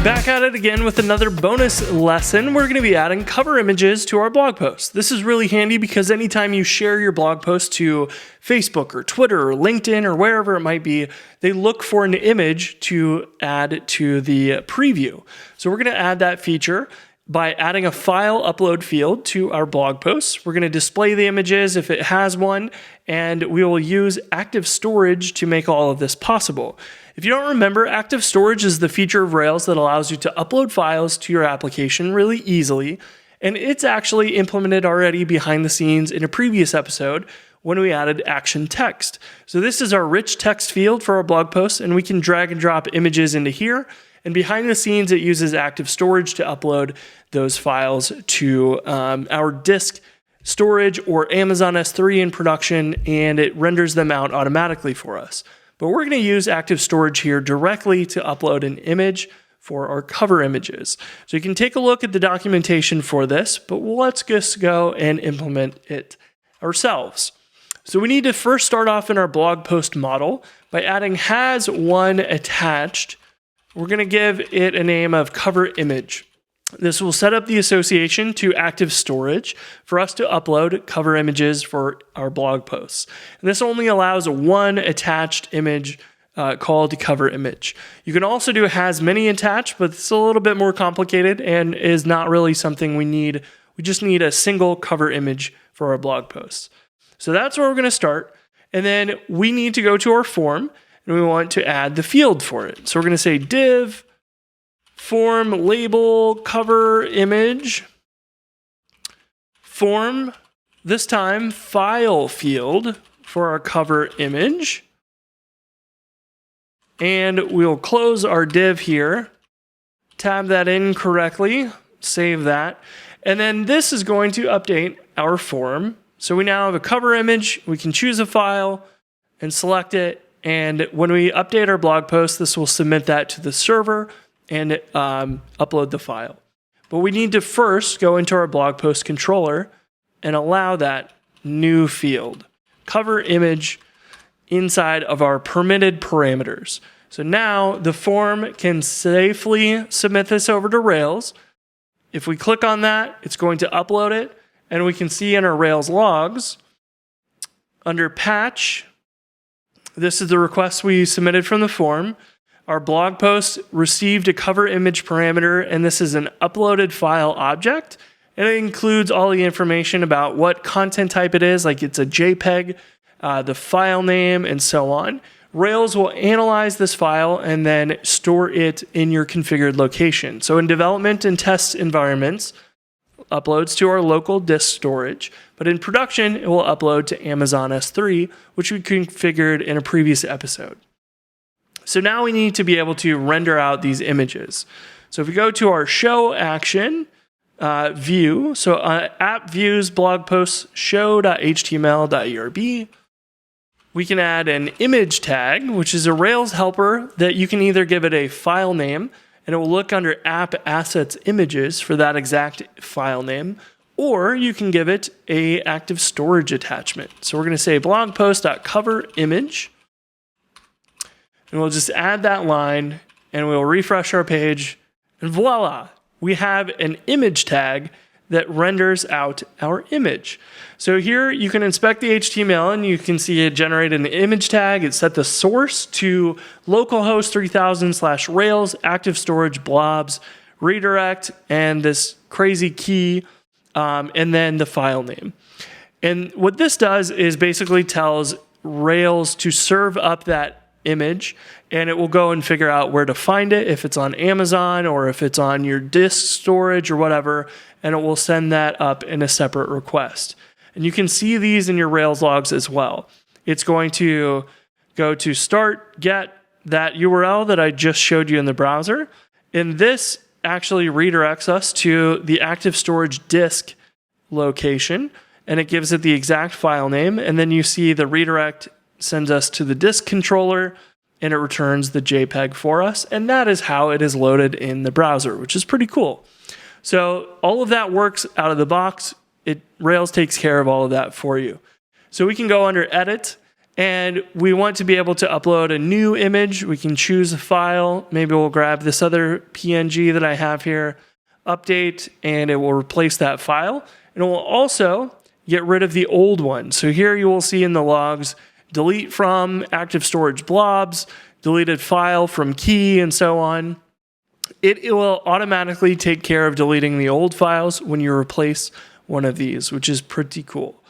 Back at it again with another bonus lesson. We're going to be adding cover images to our blog posts. This is really handy because anytime you share your blog post to Facebook or Twitter or LinkedIn or wherever it might be, they look for an image to add to the preview. So we're going to add that feature by adding a file upload field to our blog posts. We're going to display the images if it has one, and we will use ActiveStorage to make all of this possible. If you don't remember, ActiveStorage is the feature of Rails that allows you to upload files to your application really easily, and it's actually implemented already behind the scenes in a previous episode when we added action text. So this is our rich text field for our blog posts, and we can drag and drop images into here. And behind the scenes, it uses ActiveStorage to upload those files to our disk storage or Amazon S3 in production, and it renders them out automatically for us. But we're going to use ActiveStorage here directly to upload an image for our cover images. So you can take a look at the documentation for this, but let's just go and implement it ourselves. So we need to first start off in our blog post model by adding has one attached. We're going to give it a name of cover image. This will set up the association to ActiveStorage for us to upload cover images for our blog posts. And this only allows one attached image called cover image. You can also do has many attached, but it's a little bit more complicated and is not really something we need. We just need a single cover image for our blog posts. So that's where we're going to start. And then we need to go to our form, and we want to add the field for it. So we're going to say div form label cover image form, this time file field for our cover image. And we'll close our div here, tab that in correctly, save that. And then this is going to update our form. So we now have a cover image. We can choose a file and select it. And when we update our blog post, this will submit that to the server and upload the file. But we need to first go into our blog post controller and allow that new field, cover image, inside of our permitted parameters. So now the form can safely submit this over to Rails. If we click on that, it's going to upload it, and we can see in our Rails logs, under patch, this is the request we submitted from the form. Our blog post received a cover image parameter, and this is an uploaded file object. And it includes all the information about what content type it is, like it's a JPEG, the file name, and so on. Rails will analyze this file and then store it in your configured location. So in development and test environments, uploads to our local disk storage, but in production, it will upload to Amazon S3, which we configured in a previous episode. So now we need to be able to render out these images. So if we go to our show action view, so app views blog posts show.html.erb, we can add an image tag, which is a Rails helper that you can either give it a file name, and it will look under app assets images for that exact file name, or you can give it a ActiveStorage attachment. So we're going to say blog post.coverimage. And we'll just add that line, and we'll refresh our page, and voila, we have an image tag that renders out our image. So here you can inspect the HTML, and you can see it generated an image tag. It set the source to localhost 3000/Rails, ActiveStorage blobs, redirect, and this crazy key, and then the file name. And what this does is basically tells Rails to serve up that image, and it will go and figure out where to find it, if it's on Amazon or if it's on your disk storage or whatever, and it will send that up in a separate request. And you can see these in your Rails logs as well. It's going to go to start, get that URL that I just showed you in the browser, and this actually redirects us to the ActiveStorage disk location, and it gives it the exact file name, and then you see the redirect sends us to the disk controller, and it returns the JPEG for us, and that is how it is loaded in the browser, which is pretty cool. So all of that works out of the box. Rails takes care of all of that for you. So we can go under Edit, and we want to be able to upload a new image. We can choose a file. Maybe we'll grab this other PNG that I have here, update, and it will replace that file. And it will also get rid of the old one. So here you will see in the logs, delete from ActiveStorage blobs, deleted file from key, and so on. It will automatically take care of deleting the old files when you replace one of these, which is pretty cool.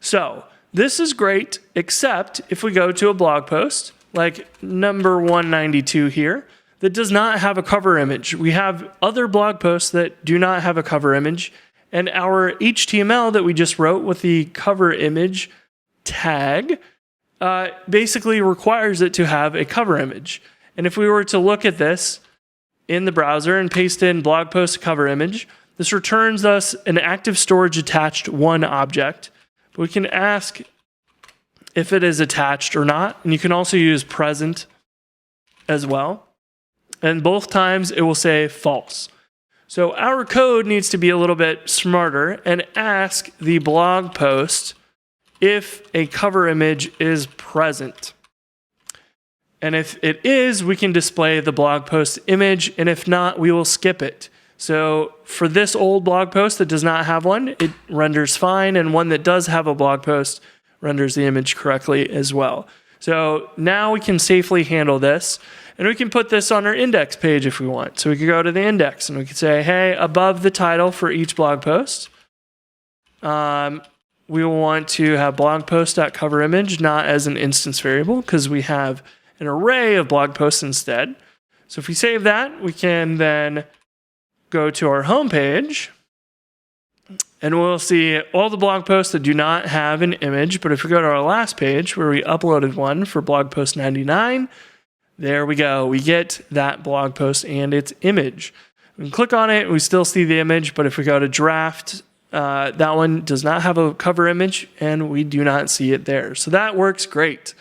So this is great, except if we go to a blog post, like number 192 here, that does not have a cover image. We have other blog posts that do not have a cover image, and our HTML that we just wrote with the cover image tag basically requires it to have a cover image. And if we were to look at this in the browser and paste in blog post cover image, this returns us an ActiveStorage attached one object. But we can ask if it is attached or not, and you can also use present as well. And both times it will say false. So our code needs to be a little bit smarter and ask the blog post if a cover image is present. And if it is, we can display the blog post image, and if not, we will skip it. So for this old blog post that does not have one, it renders fine, and one that does have a blog post renders the image correctly as well. So now we can safely handle this, and we can put this on our index page if we want. So we could go to the index, and we could say, hey, above the title for each blog post, we will want to have blog post.coverimage, not as an instance variable, because we have an array of blog posts instead. So if we save that, we can then go to our home page, and we'll see all the blog posts that do not have an image. But if we go to our last page where we uploaded one for blog post 99, there we go. We get that blog post and its image. We can click on it, we still see the image, but if we go to draft, that one does not have a cover image, and we do not see it there. So that works great.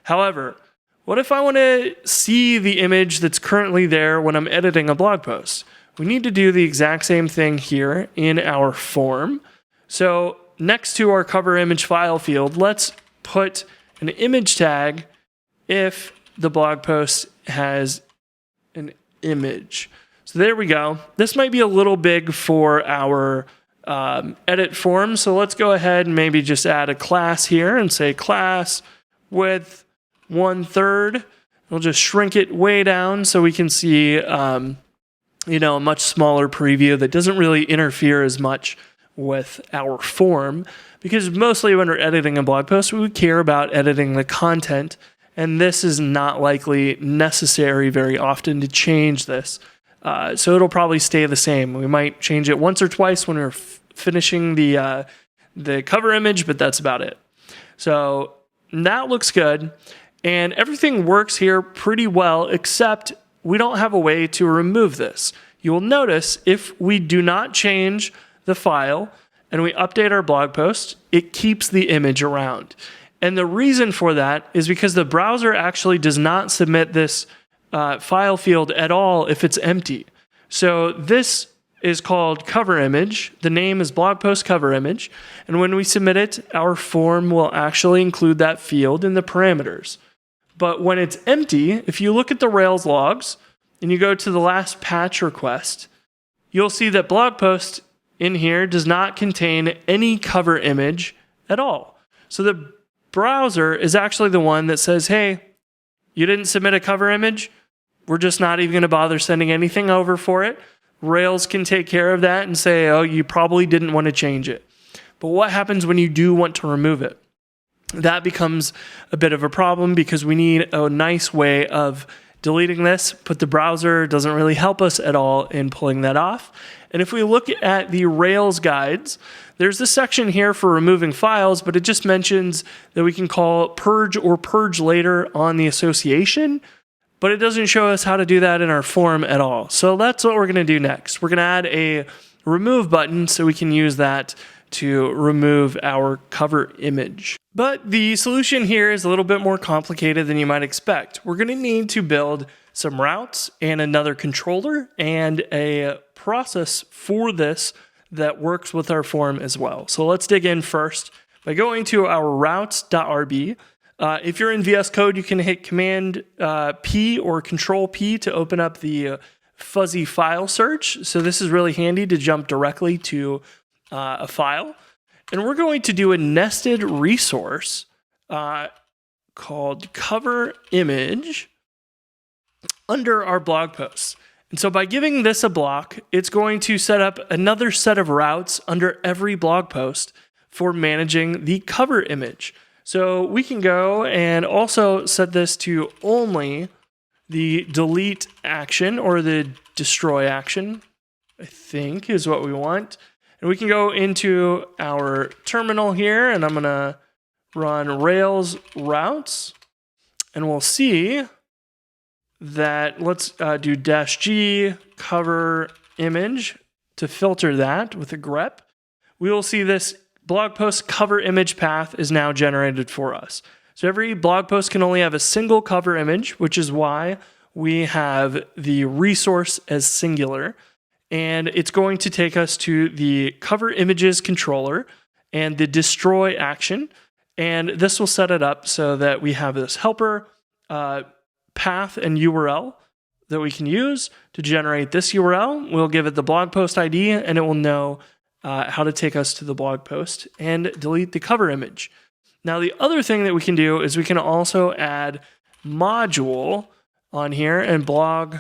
However, what if I want to see the image that's currently there when I'm editing a blog post? We need to do the exact same thing here in our form. So next to our cover image file field, let's put an image tag if the blog post has an image. So there we go. This might be a little big for our edit form. So let's go ahead and maybe just add a class here and say class width 1/3. We'll just shrink it way down so we can see a much smaller preview that doesn't really interfere as much with our form, because mostly when we're editing a blog post, we would care about editing the content, and this is not likely necessary very often to change this. So it'll probably stay the same. We might change it once or twice when we're finishing the cover image, but that's about it. So that looks good, and everything works here pretty well, except we don't have a way to remove this. You will notice if we do not change the file and we update our blog post, it keeps the image around. And the reason for that is because the browser actually does not submit this file field at all if it's empty. So this is called cover image. The name is blog post cover image. And when we submit it, our form will actually include that field in the parameters. But when it's empty, if you look at the Rails logs and you go to the last patch request, you'll see that blog post in here does not contain any cover image at all. So the browser is actually the one that says, hey, you didn't submit a cover image. We're just not even going to bother sending anything over for it. Rails can take care of that and say, oh, you probably didn't want to change it. But what happens when you do want to remove it? That becomes a bit of a problem because we need a nice way of deleting this, but the browser doesn't really help us at all in pulling that off. And if we look at the Rails guides, there's this section here for removing files, but it just mentions that we can call purge or purge later on the association, but it doesn't show us how to do that in our form at all. So that's what we're going to do next. We're going to add a remove button so we can use that to remove our cover image. But the solution here is a little bit more complicated than you might expect. We're going to need to build some routes and another controller and a process for this that works with our form as well. So let's dig in first by going to our routes.rb. If you're in VS Code, you can hit Command P or Control P to open up the fuzzy file search. So this is really handy to jump directly to a file. And we're going to do a nested resource called cover image under our blog posts. And so by giving this a block, it's going to set up another set of routes under every blog post for managing the cover image. So we can go and also set this to only the delete action or the destroy action, I think is what we want. And we can go into our terminal here, and I'm going to run Rails routes, and we'll see that let's do -g cover image to filter that with a grep. We will see this blog post cover image path is now generated for us. So every blog post can only have a single cover image, which is why we have the resource as singular. And it's going to take us to the cover images controller and the destroy action. And this will set it up so that we have this helper path and URL that we can use to generate this URL. We'll give it the blog post ID, and it will know how to take us to the blog post and delete the cover image. Now, the other thing that we can do is we can also add module on here and blog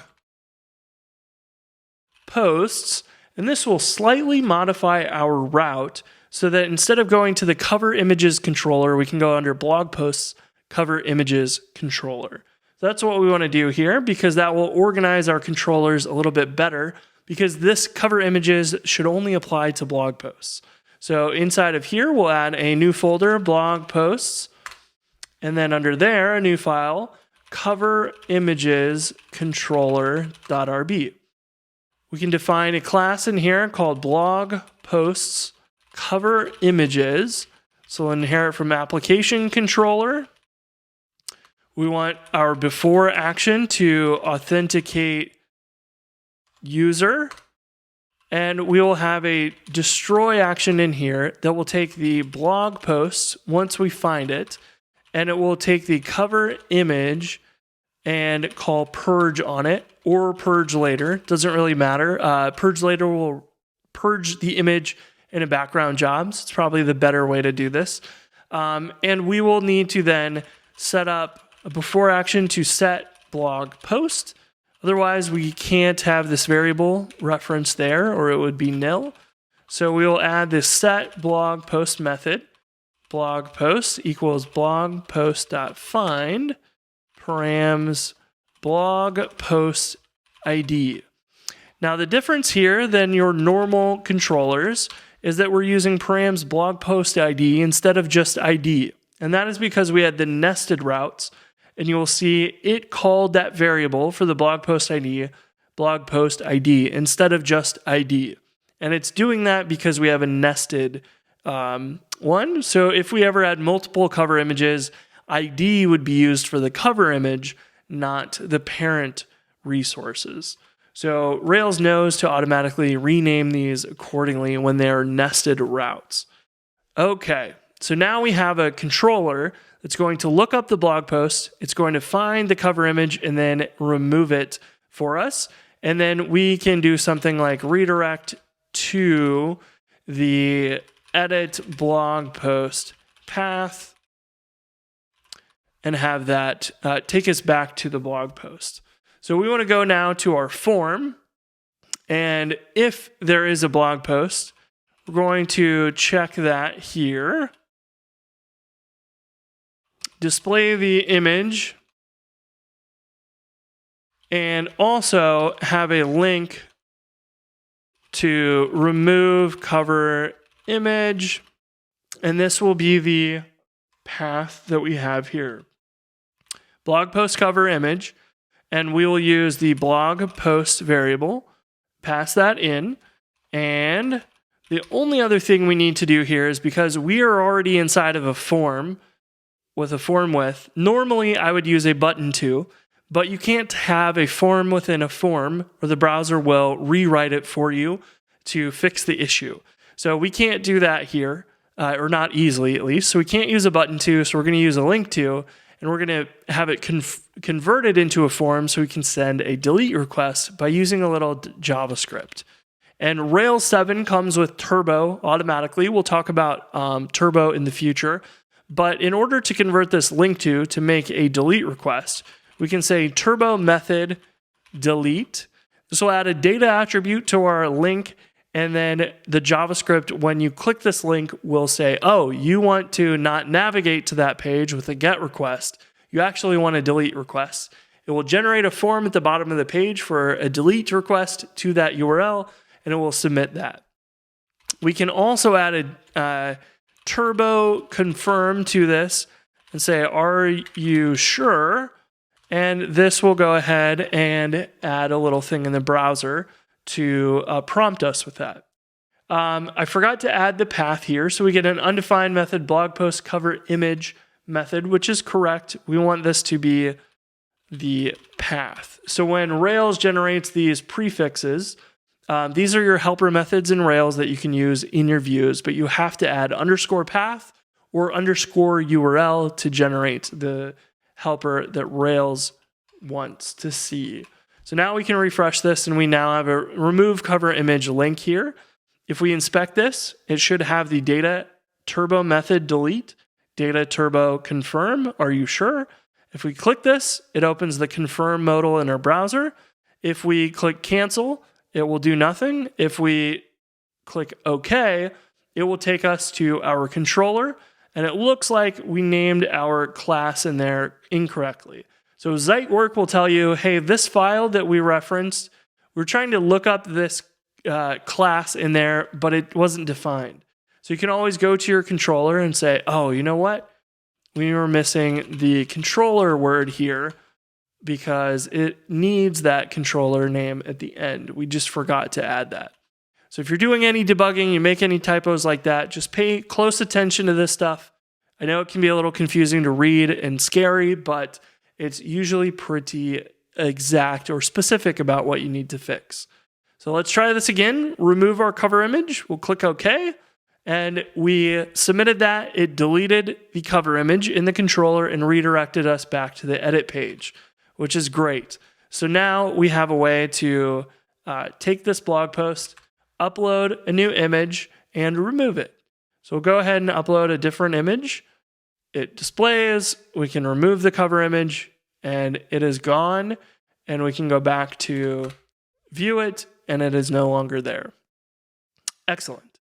posts, and this will slightly modify our route so that instead of going to the cover images controller, we can go under blog posts cover images controller. That's what we want to do here, because that will organize our controllers a little bit better, because this cover images should only apply to blog posts. So inside of here, we'll add a new folder, blog posts, and then under there, a new file, cover images controller.rb. We can define a class in here called blog posts cover images. So we'll inherit from application controller. We want our before action to authenticate user, and we will have a destroy action in here that will take the blog post once we find it, and it will take the cover image and call purge on it, or purge later, doesn't really matter. Purge later will purge the image in a background jobs. It's probably the better way to do this. And we will need to then set up a before action to set blog post. Otherwise, we can't have this variable referenced there, or it would be nil. So we will add this set blog post method. Blog post equals blog post.find params blog post ID. Now the difference here than your normal controllers is that we're using params blog post ID instead of just ID. And that is because we had the nested routes, and you will see it called that variable for the blog post ID instead of just ID. And it's doing that because we have a nested one. So if we ever had multiple cover images, ID would be used for the cover image, not the parent resources. So Rails knows to automatically rename these accordingly when they are nested routes. Okay, so now we have a controller that's going to look up the blog post, it's going to find the cover image and then remove it for us. And then we can do something like redirect to the edit blog post path and have that take us back to the blog post. So we want to go now to our form, and if there is a blog post, we're going to check that here. Display the image, and also have a link to remove cover image, and this will be the path that we have here. Blog post cover image, and we will use the blog post variable, pass that in, and the only other thing we need to do here is because we are already inside of a form with a form width, normally I would use a button to, but you can't have a form within a form, or the browser will rewrite it for you to fix the issue. So we can't do that here. or not easily at least. So we can't use a button to, so we're going to use a link to, and we're going to have it converted into a form so we can send a delete request by using a little JavaScript. And Rails 7 comes with Turbo automatically. We'll talk about Turbo in the future. But in order to convert this link to make a delete request, we can say Turbo method delete. This will add a data attribute to our link, and then the JavaScript, when you click this link, will say, oh, you want to not navigate to that page with a GET request. You actually want a delete request. It will generate a form at the bottom of the page for a delete request to that URL, and it will submit that. We can also add a Turbo confirm to this and say, are you sure? And this will go ahead and add a little thing in the browser to prompt us with that. I forgot to add the path here. So we get an undefined method blog post cover image method, which is correct. We want this to be the path. So when Rails generates these prefixes, these are your helper methods in Rails that you can use in your views, but you have to add underscore path or underscore URL to generate the helper that Rails wants to see. So now we can refresh this, and we now have a remove cover image link here. If we inspect this, it should have the data turbo method delete, data turbo confirm, are you sure? If we click this, it opens the confirm modal in our browser. If we click cancel, it will do nothing. If we click OK, it will take us to our controller, and it looks like we named our class in there incorrectly. So Zeitwork will tell you, hey, this file that we referenced, we're trying to look up this class in there, but it wasn't defined. So you can always go to your controller and say, oh, you know what? We were missing the controller word here, because it needs that controller name at the end. We just forgot to add that. So if you're doing any debugging, you make any typos like that, just pay close attention to this stuff. I know it can be a little confusing to read and scary, but it's usually pretty exact or specific about what you need to fix. So let's try this again. Remove our cover image. We'll click OK. And we submitted that. It deleted the cover image in the controller and redirected us back to the edit page, which is great. So now we have a way to take this blog post, upload a new image, and remove it. So we'll go ahead and upload a different image. It displays, we can remove the cover image, and it is gone. And we can go back to view it, and it is no longer there. Excellent.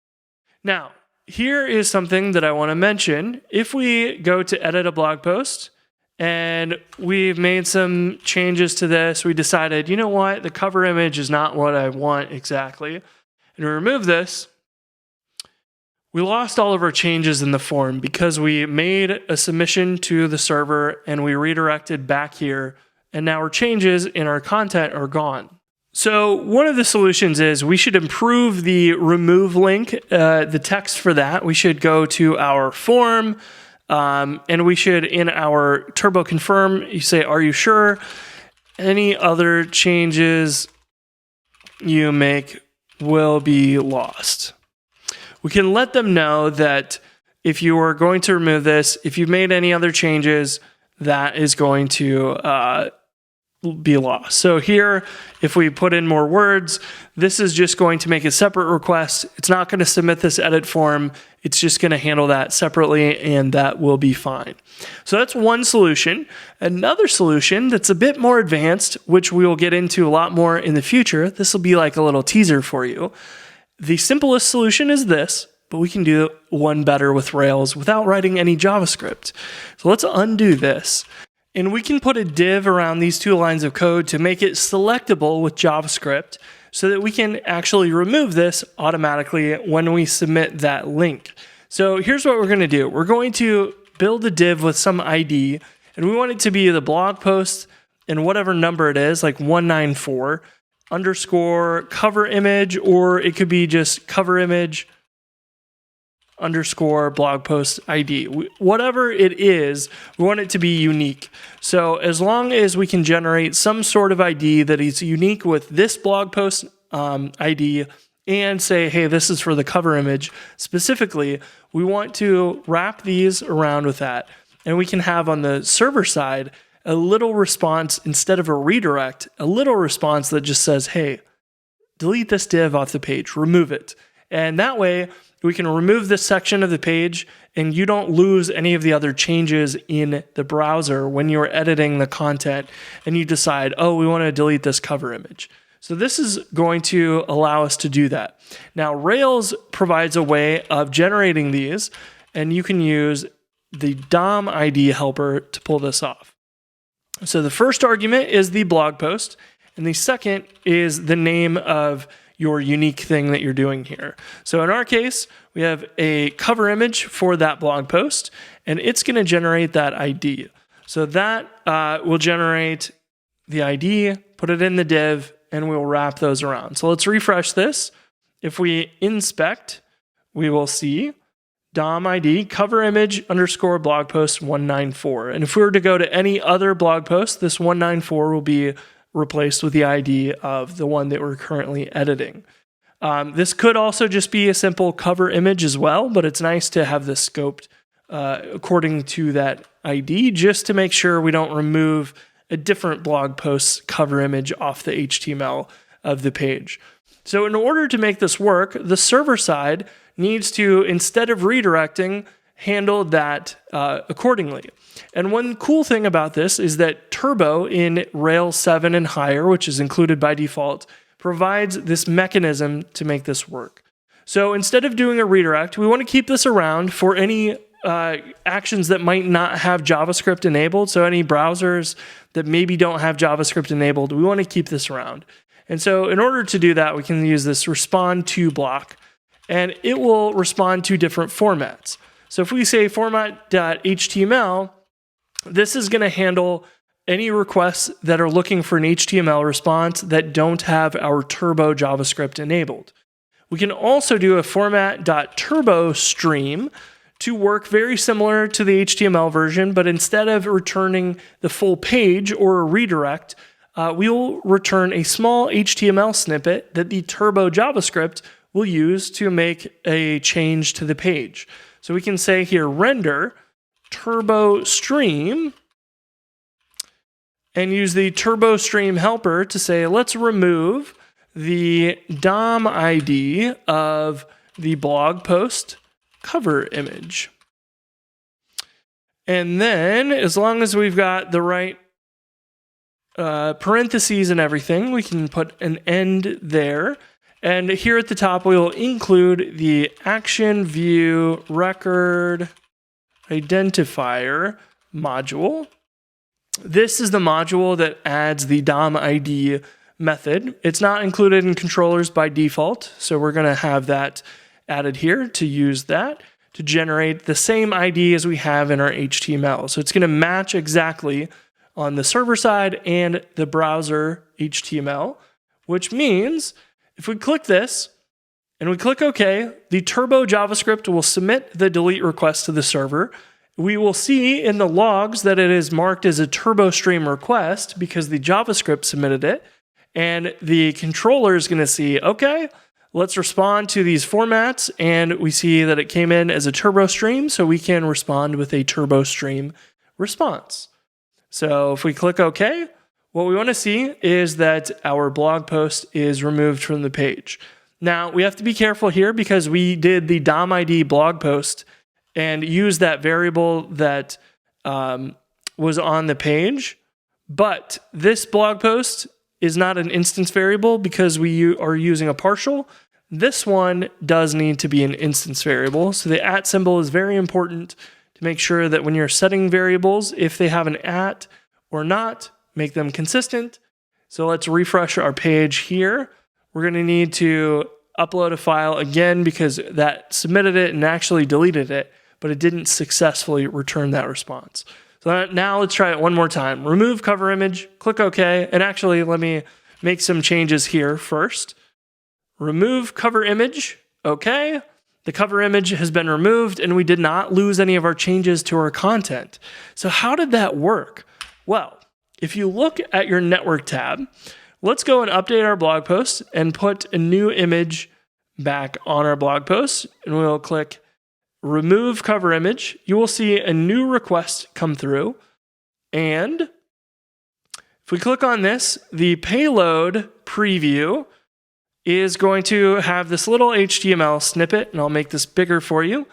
Now, here is something that I want to mention. If we go to edit a blog post, and we've made some changes to this. We decided, you know what, the cover image is not what I want exactly. And we remove this. We lost all of our changes in the form because we made a submission to the server and we redirected back here. And now our changes in our content are gone. So one of the solutions is we should improve the remove link, the text for that. We should go to our form. And we should, in our turbo confirm, you say, are you sure? Any other changes you make will be lost. We can let them know that if you are going to remove this, if you've made any other changes, that is going to be lost. So here, if we put in more words, this is just going to make a separate request. It's not going to submit this edit form. It's just going to handle that separately, and that will be fine. So that's one solution. Another solution that's a bit more advanced, which we will get into a lot more in the future. This will be like a little teaser for you. The simplest solution is this, but we can do one better with Rails without writing any JavaScript. So let's undo this. And we can put a div around these two lines of code to make it selectable with JavaScript so that we can actually remove this automatically when we submit that link. So here's what we're going to do. We're going to build a div with some ID, and we want it to be the blog post and whatever number it is, like 194 underscore cover image, or it could be just cover image underscore blog post ID. Whatever it is, we want it to be unique. So as long as we can generate some sort of ID that is unique with this blog post ID and say, hey, this is for the cover image specifically, we want to wrap these around with that. And we can have on the server side a little response instead of a redirect, a little response that just says, hey, delete this div off the page, remove it. And that way we can remove this section of the page and you don't lose any of the other changes in the browser when you're editing the content and you decide, oh, we want to delete this cover image. So this is going to allow us to do that. Now, Rails provides a way of generating these, and you can use the DOM ID helper to pull this off. So the first argument is the blog post, and the second is the name of your unique thing that you're doing here. So in our case, we have a cover image for that blog post, and it's going to generate that ID. So that will generate the ID, put it in the div, and we'll wrap those around. So let's refresh this. If we inspect, we will see DOM ID cover image underscore blog post 194. And if we were to go to any other blog post, this 194 will be replaced with the ID of the one that we're currently editing. This could also just be a simple cover image as well, but it's nice to have this scoped according to that ID just to make sure we don't remove a different blog post's cover image off the HTML of the page. So in order to make this work, the server side needs to, instead of redirecting, handle that accordingly. And one cool thing about this is that Turbo in Rails 7 and higher, which is included by default, provides this mechanism to make this work. So instead of doing a redirect, we want to keep this around for any actions that might not have JavaScript enabled. So any browsers that maybe don't have JavaScript enabled, we want to keep this around. And so in order to do that, we can use this respond to block, and it will respond to different formats. So if we say format.html, this is going to handle any requests that are looking for an HTML response that don't have our Turbo JavaScript enabled. We can also do a format.turbostream to work very similar to the HTML version, but instead of returning the full page or a redirect, we will return a small HTML snippet that the Turbo JavaScript will use to make a change to the page. So we can say here, render Turbo Stream, and use the Turbo Stream helper to say, let's remove the DOM ID of the blog post cover image. And then, as long as we've got the right parentheses and everything, we can put an end there. And here at the top, we will include the action view record identifier module. This is the module that adds the DOM ID method. It's not included in controllers by default, so we're going to have that added here to use that to generate the same ID as we have in our HTML. So it's going to match exactly on the server side and the browser HTML, which means if we click this and we click OK, the Turbo JavaScript will submit the delete request to the server. We will see in the logs that it is marked as a Turbo Stream request because the JavaScript submitted it. And the controller is going to see, okay, let's respond to these formats. And we see that it came in as a Turbo Stream, so we can respond with a Turbo Stream response. So if we click OK, what we want to see is that our blog post is removed from the page. Now, we have to be careful here because we did the DOM ID blog post and used that variable that was on the page. But this blog post is not an instance variable because we are using a partial. This one does need to be an instance variable. So the @ symbol is very important to make sure that when you're setting variables, if they have an @ or not, make them consistent. So let's refresh our page here. We're going to need to upload a file again because that submitted it and actually deleted it, but it didn't successfully return that response. So now let's try it one more time. Remove cover image, click OK, and actually let me make some changes here first. Remove cover image, OK. The cover image has been removed and we did not lose any of our changes to our content. So how did that work? Well, if you look at your network tab, let's go and update our blog post and put a new image back on our blog post, and we'll click remove cover image. You will see a new request come through. And if we click on this, the payload preview is going to have this little HTML snippet, and I'll make this bigger for you.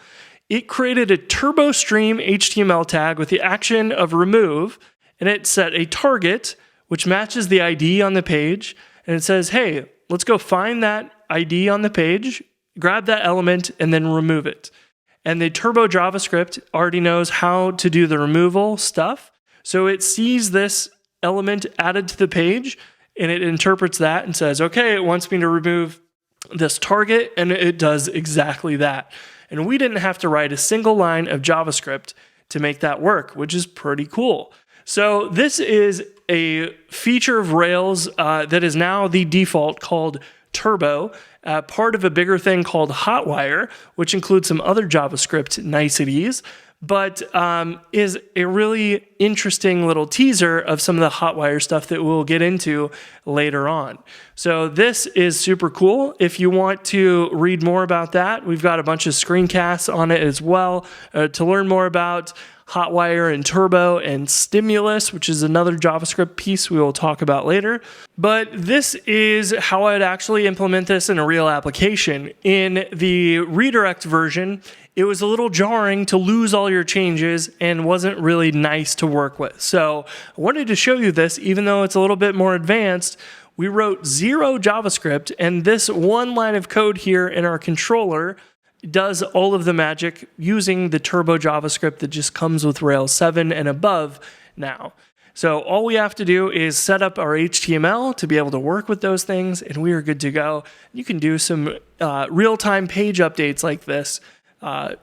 It created a TurboStream HTML tag with the action of remove, and it set a target which matches the ID on the page, and it says, hey, let's go find that ID on the page, grab that element, and then remove it. And the Turbo JavaScript already knows how to do the removal stuff, so it sees this element added to the page, and it interprets that and says, okay, it wants me to remove this target, and it does exactly that. And we didn't have to write a single line of JavaScript to make that work, which is pretty cool. So this is a feature of Rails that is now the default, called Turbo, part of a bigger thing called Hotwire, which includes some other JavaScript niceties, but is a really interesting little teaser of some of the Hotwire stuff that we'll get into later on. So this is super cool. If you want to read more about that, we've got a bunch of screencasts on it as well to learn more about Hotwire and Turbo and Stimulus, which is another JavaScript piece we will talk about later. But this is how I'd actually implement this in a real application. In the redirect version, it was a little jarring to lose all your changes and wasn't really nice to work with. So I wanted to show you this, even though it's a little bit more advanced. We wrote 0 JavaScript, and this one line of code here in our controller does all of the magic using the Turbo JavaScript that just comes with Rails 7 and above now. So all we have to do is set up our HTML to be able to work with those things, and we are good to go. You can do some real-time page updates like this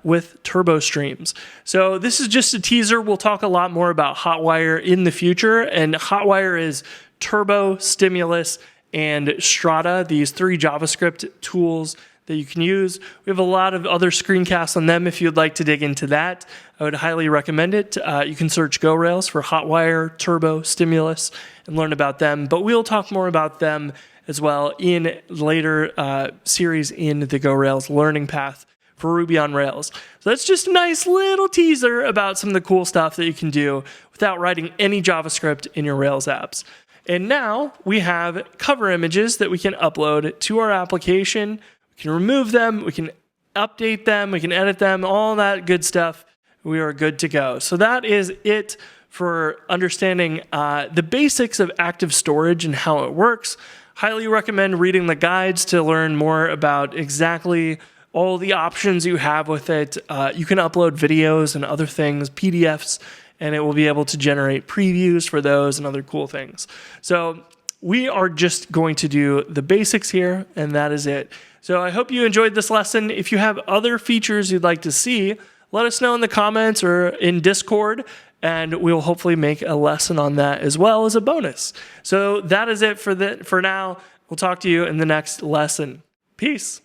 with Turbo Streams. So this is just a teaser. We'll talk a lot more about Hotwire in the future, and Hotwire is Turbo, Stimulus, and Strata, these 3 JavaScript tools that you can use. We have a lot of other screencasts on them if you'd like to dig into that. I would highly recommend it. You can search Go Rails for Hotwire, Turbo, Stimulus, and learn about them. But we'll talk more about them as well in later series in the Go Rails learning path for Ruby on Rails. So that's just a nice little teaser about some of the cool stuff that you can do without writing any JavaScript in your Rails apps. And now we have cover images that we can upload to our application. We can remove them, we can update them, we can edit them, all that good stuff. We are good to go. So that is it for understanding the basics of ActiveStorage and how it works. Highly recommend reading the guides to learn more about exactly all the options you have with it. You can upload videos and other things, PDFs, and it will be able to generate previews for those and other cool things. So we are just going to do the basics here, and that is it. So I hope you enjoyed this lesson. If you have other features you'd like to see, let us know in the comments or in Discord, and we'll hopefully make a lesson on that as well as a bonus. So that is it for now. We'll talk to you in the next lesson. Peace.